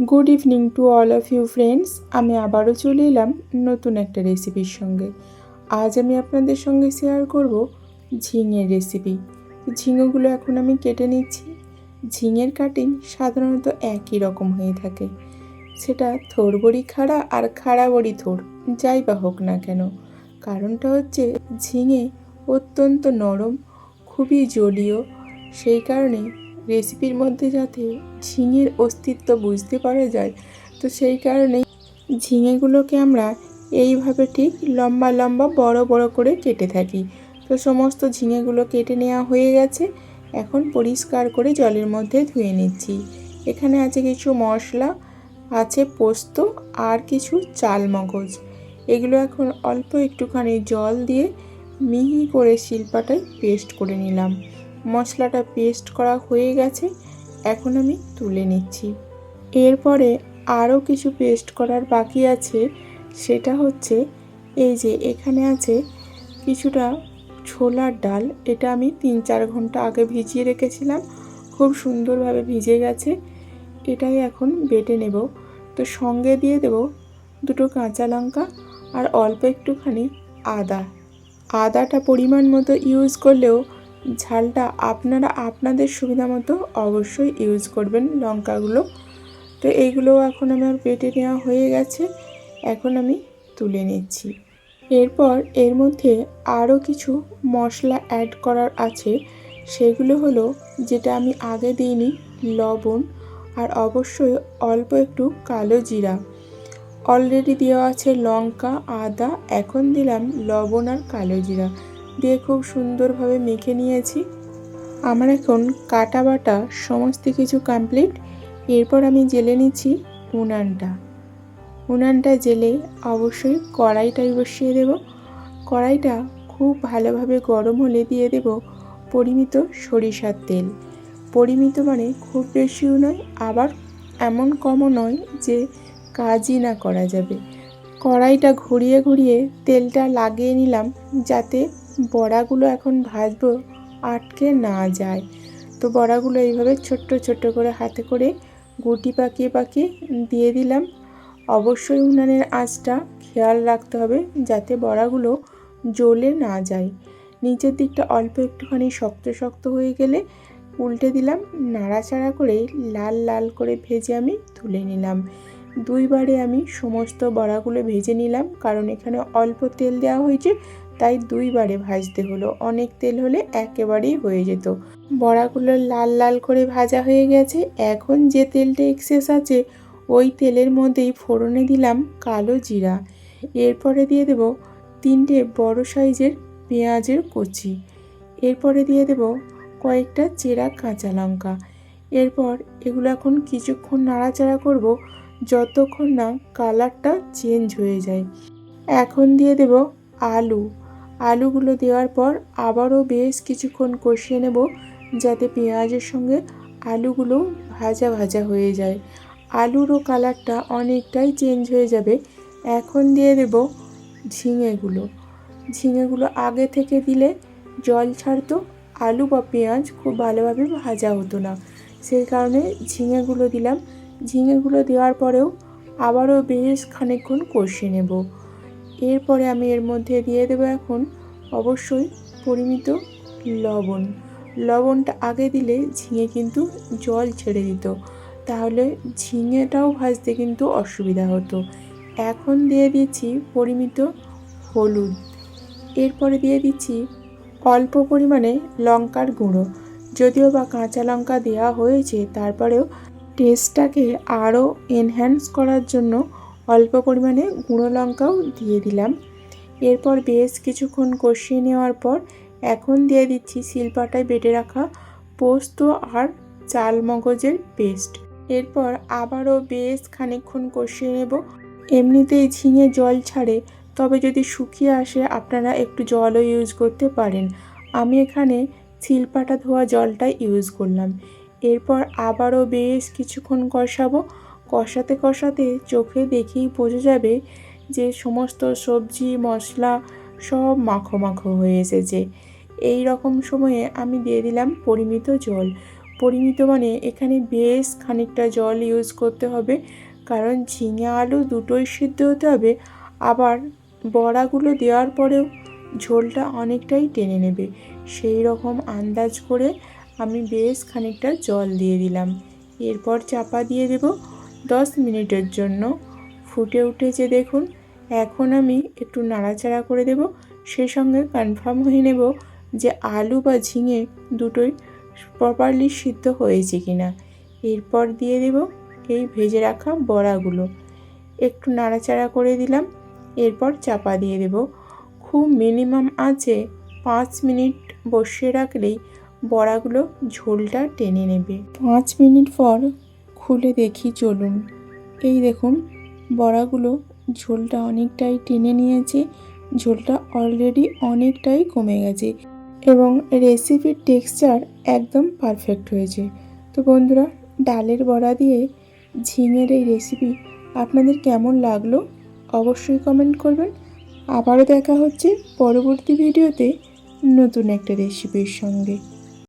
Good evening to all of you friends. আমি আবারও চলে এলাম নতুন একটা রেসিপির সঙ্গে। আজ আমি আপনাদের সঙ্গে শেয়ার করব ঝিঙের রেসিপি। ঝিঙেগুলো এখন আমি কেটে নিচ্ছি। ঝিঙের কাটিং সাধারণত একই রকম হয়ে থাকে, সেটা থোড় বড়ি খাড়া আর খাড়া বড়ি থোড়, যাই বা হোক না কেন। কারণটা হচ্ছে ঝিঙে অত্যন্ত নরম, খুবই জলীয়, সেই কারণে রেসিপির মধ্যে যাতে ঝিঙের অস্তিত্ব বুঝতে পারা যায়, তো সেই কারণেই ঝিঙেগুলোকে আমরা এইভাবে ঠিক লম্বা লম্বা বড় বড় করে কেটে থাকি। তো সমস্ত ঝিঙেগুলো কেটে নেওয়া হয়ে গেছে। এখন পরিষ্কার করে জলের মধ্যে ধুয়ে নিচ্ছি। এখানে আছে কিছু মশলা, আছে পোস্ত আর কিছু চাল মগজ। এগুলো এখন অল্প একটুখানি জল দিয়ে মিহি করে শিলপাটায় পেস্ট করে নিলাম। মশলাটা পেস্ট করা হয়ে গেছে, এখন আমি তুলে নিচ্ছি। এরপরে আরও কিছু পেস্ট করার বাকি আছে, সেটা হচ্ছে এই যে এখানে আছে কিছুটা ছোলার ডাল। এটা আমি 3-4 ঘন্টা আগে ভিজিয়ে রেখেছিলাম, খুব সুন্দরভাবে ভিজে গেছে। এটাই এখন বেটে নেব। তো সঙ্গে দিয়ে দেব 2 কাঁচা লঙ্কা আর অল্প একটুখানি আদা। আদাটা পরিমাণ মতো ইউজ করলেও ঝালটা আপনারা আপনাদের সুবিধা মতো অবশ্যই ইউজ করবেন লঙ্কাগুলো। তো এইগুলো এখন আমার বেটে নেওয়া হয়ে গেছে, এখন আমি তুলে নিচ্ছি। এরপর এর মধ্যে আরও কিছু মশলা অ্যাড করার আছে, সেগুলো হলো, যেটা আমি আগে দিইনি, লবণ আর অবশ্যই অল্প একটু কালো জিরা। অলরেডি দেওয়া আছে লঙ্কা, আদা, এখন দিলাম লবণ আর কালো জিরা দিয়ে খুব সুন্দরভাবে মেখে নিয়েছি। আমার এখন কাটা বাটা সমস্ত কিছু কমপ্লিট। এরপর আমি জেলে নিচ্ছি উনানটা জেলে অবশ্যই কড়াইটাই বসিয়ে দেব। কড়াইটা খুব ভালোভাবে গরম হলে দিয়ে দেব পরিমিত সরিষার তেল। পরিমিত মানে খুব বেশিও নয়, আবার এমন কমও নয় যে কাজই না করা যাবে। কড়াইটা ঘুরিয়ে ঘুরিয়ে তেলটা লাগিয়ে নিলাম, যাতে বড়াগুলো এখন ভাজবো আটকে না যায়। তো বড়াগুলো এইভাবে ছোট্ট ছোট্ট করে হাতে করে গুটি পাকিয়ে পাকিয়ে দিয়ে দিলাম। অবশ্যই উনানের আঁচটা খেয়াল রাখতে হবে যাতে বড়াগুলো জ্বলে না যায়। নিচের দিকটা অল্প একটুখানি শক্ত শক্ত হয়ে গেলে উল্টে দিলাম, নাড়াচাড়া করে লাল লাল করে ভেজে আমি তুলে নিলাম। 2 বারে আমি সমস্ত বড়াগুলো ভেজে নিলাম, কারণ এখানে অল্প তেল দেওয়া হয়েছে, তাই 2 বারে ভাজতে হলো। অনেক তেল হলে একেবারেই হয়ে যেত। বড়াগুলো লাল লাল করে ভাজা হয়ে গেছে। এখন যে তেলটা এক্সেস আছে ওই তেলের মধ্যেই ফোড়নে দিলাম কালো জিরা। এরপরে দিয়ে দেব 3টে বড় সাইজের পেঁয়াজের কুচি। এরপরে দিয়ে দেব কয়েকটা চেরা কাঁচা লঙ্কা। এরপর এগুলো এখন কিছুক্ষণ নাড়াচাড়া করব, যতক্ষণ না কালারটা চেঞ্জ হয়ে যায়। এখন দিয়ে দেব আলুগুলো দেওয়ার পর আবারও বেশ কিছুক্ষণ কষিয়ে নেব, যাতে পেঁয়াজের সঙ্গে আলুগুলো ভাজা ভাজা হয়ে যায়। আলুরও কালারটা অনেকটাই চেঞ্জ হয়ে যাবে। এখন দিয়ে দেব ঝিঙেগুলো আগে থেকে দিলে জল ছাড়তো, আলু বা পেঁয়াজ খুব ভালোভাবে ভাজা হতো না, সেই কারণে ঝিঙেগুলো দিলাম। ঝিঙেগুলো দেওয়ার পরেও আবারও বেশ খানিকক্ষণ কষিয়ে নেব। এরপরে আমি এর মধ্যে দিয়ে দেবো এখন অবশ্যই পরিমিত লবণটা আগে দিলে ঝিঙে কিন্তু জল ছেড়ে দিত, তাহলে ঝিঙেটাও ভাজতে কিন্তু অসুবিধা হতো। এখন দিয়ে দিচ্ছি পরিমিত হলুদ। এরপরে দিয়ে দিচ্ছি অল্প পরিমাণে লঙ্কার গুঁড়ো। যদিও বা কাঁচা লঙ্কা দেওয়া হয়েছে, তারপরেও টেস্টটাকে আরও এনহ্যান্স করার জন্য অল্প পরিমাণে গুঁড়ো লঙ্কাও দিয়ে দিলাম। এরপর বেশ কিছুক্ষণ কষিয়ে নেওয়ার পর এখন দিয়ে দিচ্ছি শিলপাটায় বেটে রাখা পোস্ত আর চাল মগজের পেস্ট। এরপর আবারও বেশ খানিকক্ষণ কষিয়ে নেব। এমনিতেই ঝিঙে জল ছাড়ে, তবে যদি শুকিয়ে আসে আপনারা একটু জলও ইউজ করতে পারেন। আমি এখানে শিলপাটা ধোয়া জলটাই ইউজ করলাম। এরপর আবারও বেশ কিছুক্ষণ কষাতে কষাতে চোখে দেখেই বোঝা যাবে যে সমস্ত সবজি মশলা সব মাখো মাখো হয়ে এসেছে। এই রকম সময়ে আমি দিয়ে দিলাম পরিমিত জল। পরিমিত এখানে বেশ খানিকটা জল ইউজ করতে হবে, কারণ ঝিঙে আলু দুটোই সিদ্ধ হতে হবে। আবার বড়াগুলো দেওয়ার পরেও ঝোলটা অনেকটাই টেনে নেবে, সেই রকম আন্দাজ করে আমি বেশ খানিকটা জল দিয়ে দিলাম। এরপর চাপা দিয়ে দেব 10 মিনিটের জন্য। ফুটে উঠেছে দেখুন। এখন আমি একটু নাড়াচাড়া করে দেব, সেই সঙ্গে কনফার্ম হয়ে নেব যে আলু বা ঝিঙে দুটোই প্রপারলি সিদ্ধ হয়েছে কিনা। এরপর দিয়ে দেব এই ভেজে রাখা বড়াগুলো, একটু নাড়াচাড়া করে দিলাম। এরপর চাপা দিয়ে দেব। খুব মিনিমাম আঁচে 5 মিনিট বসিয়ে রাখলেই বড়াগুলো ঝোলটা টেনে নেবে। 5 মিনিট পর খুলে দেখি চলুন। এই দেখুন বড়াগুলো ঝোলটা অনেকটাই টেনে নিয়েছে, ঝোলটা অলরেডি অনেকটাই কমে গেছে এবং রেসিপির টেক্সচার একদম পারফেক্ট হয়েছে। তো বন্ধুরা, ডালের বড়া দিয়ে ঝিঙের এই রেসিপি আপনাদের কেমন লাগলো অবশ্যই কমেন্ট করবেন। আবারও দেখা হচ্ছে পরবর্তী ভিডিওতে নতুন একটা রেসিপির সঙ্গে।